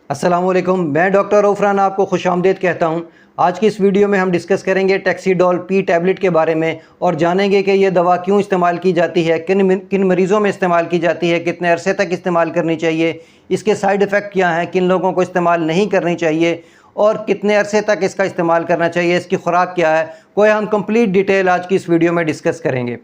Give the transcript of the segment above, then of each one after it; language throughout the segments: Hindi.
अस्सलामुअलैकुम, मैं डॉक्टर रऊफ राना आपको खुशामदीद कहता हूं। आज की इस वीडियो में हम डिस्कस करेंगे टैक्सीडोल पी टैबलेट के बारे में और जानेंगे कि ये दवा क्यों इस्तेमाल की जाती है, किन मरीज़ों में इस्तेमाल की जाती है, कितने अरसे तक इस्तेमाल करनी चाहिए, इसके साइड इफ़ेक्ट क्या हैं, किन लोगों को इस्तेमाल नहीं करनी चाहिए और कितने अरसे तक इसका इस्तेमाल करना चाहिए, इसकी खुराक क्या है, कोई हम कंप्लीट डिटेल आज की इस वीडियो में डिस्कस करेंगे।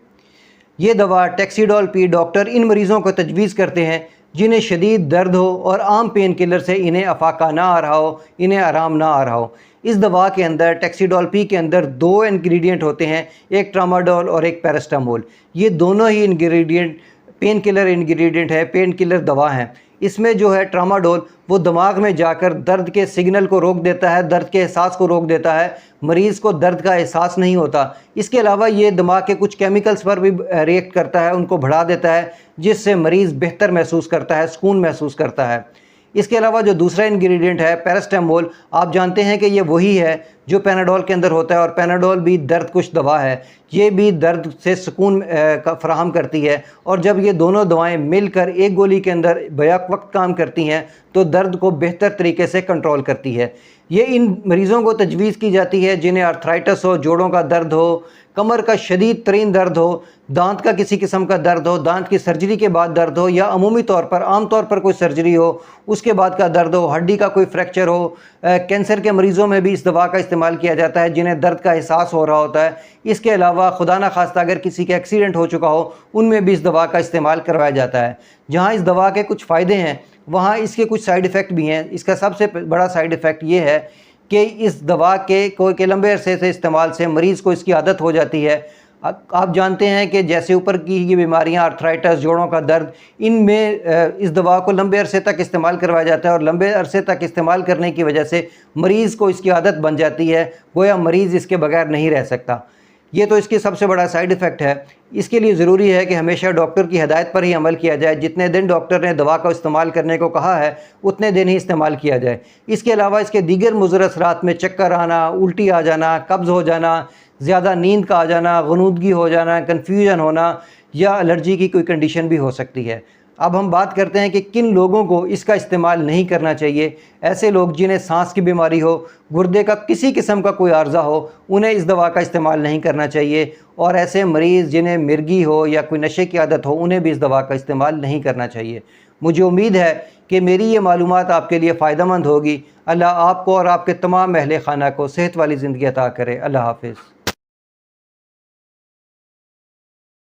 ये दवा टैक्सीडोल पी डॉक्टर इन मरीज़ों को तजवीज़ करते हैं जिन्हें शदीद दर्द हो और आम पेन किलर से इन्हें अफाका ना आ रहा हो, इन्हें आराम ना आ रहा हो। इस दवा के अंदर टैक्सीडोल पी के अंदर दो इंग्रेडिएंट होते हैं, एक ट्रामाडोल और एक पैरास्टामोल। ये दोनों ही इंग्रेडिएंट पेन किलर इंग्रेडिएंट है, पेन किलर दवा है। इसमें जो है ट्रामाडोल वो दिमाग में जाकर दर्द के सिग्नल को रोक देता है, दर्द के एहसास को रोक देता है, मरीज़ को दर्द का एहसास नहीं होता। इसके अलावा ये दिमाग के कुछ केमिकल्स पर भी रिएक्ट करता है, उनको बढ़ा देता है, जिससे मरीज़ बेहतर महसूस करता है, सुकून महसूस करता है। इसके अलावा जो दूसरा इंग्रेडिएंट है पैरास्टामोल, आप जानते हैं कि ये वही है जो पैनाडोल के अंदर होता है और पैनाडोल भी दर्द कुश दवा है। ये भी दर्द से सुकून का फराहम करती है और जब ये दोनों दवाएं मिलकर एक गोली के अंदर बैक वक्त काम करती हैं तो दर्द को बेहतर तरीके से कंट्रोल करती है। ये इन मरीज़ों को तजवीज़ की जाती है जिन्हें आर्थराइटिस हो, जोड़ों का दर्द हो, कमर का शदीद तरीन दर्द हो, दांत का किसी किस्म का दर्द हो, दांत की सर्जरी के बाद दर्द हो या अमूमी तौर पर आम तौर पर कोई सर्जरी हो उसके बाद का दर्द हो, हड्डी का कोई फ्रैक्चर हो। कैंसर के मरीज़ों में भी इस दवा का इस्तेमाल किया जाता है जिन्हें दर्द का एहसास हो रहा होता है। इसके अलावा खुदा न खास्ता अगर किसी का एक्सीडेंट हो चुका हो उनमें भी इस दवा का इस्तेमाल करवाया जाता है। जहाँ इस दवा के कुछ फ़ायदे हैं वहाँ इसके कुछ साइड इफ़ेक्ट भी हैं। इसका सबसे बड़ा साइड इफ़ेक्ट ये है कि इस दवा के लंबे अरसे से इस्तेमाल से मरीज़ को इसकी आदत हो जाती है। आप जानते हैं कि जैसे ऊपर की ये बीमारियां आर्थराइटिस, जोड़ों का दर्द, इनमें इस दवा को लंबे अरसे तक इस्तेमाल करवाया जाता है और लंबे अरसे तक इस्तेमाल करने की वजह से मरीज़ को इसकी आदत बन जाती है, गोया मरीज़ इसके बगैर नहीं रह सकता। ये तो इसकी सबसे बड़ा साइड इफ़ेक्ट है। इसके लिए ज़रूरी है कि हमेशा डॉक्टर की हिदायत पर ही अमल किया जाए। जितने दिन डॉक्टर ने दवा का इस्तेमाल करने को कहा है उतने दिन ही इस्तेमाल किया जाए। इसके अलावा इसके दीगर मुज़र असरात में चक्कर आना, उल्टी आ जाना, कब्ज़ हो जाना, ज़्यादा नींद का आ जाना, ग़ुनूदगी हो जाना, कन्फ्यूजन होना या एलर्जी की कोई कंडीशन भी हो सकती है। अब हम बात करते हैं कि किन लोगों को इसका इस्तेमाल नहीं करना चाहिए। ऐसे लोग जिन्हें सांस की बीमारी हो, गुर्दे का किसी किस्म का कोई आर्जा हो, उन्हें इस दवा का इस्तेमाल नहीं करना चाहिए और ऐसे मरीज़ जिन्हें मिर्गी हो या कोई नशे की आदत हो उन्हें भी इस दवा का इस्तेमाल नहीं करना चाहिए। मुझे उम्मीद है कि मेरी ये मालूमात आपके लिए फ़ायदेमंद होगी। अल्लाह आपको और आपके तमाम अहले खाना को सेहत वाली ज़िंदगी अता करे। अल्लाह हाफ़िज़।